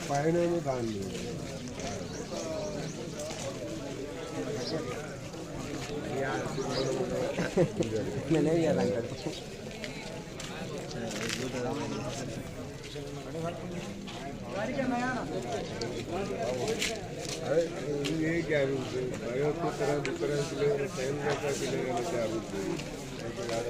పైన దాన్ని నేనే ఇవ్వాలంటాడు. ये क्या रूप है? तरह तरह से टाइम का क्या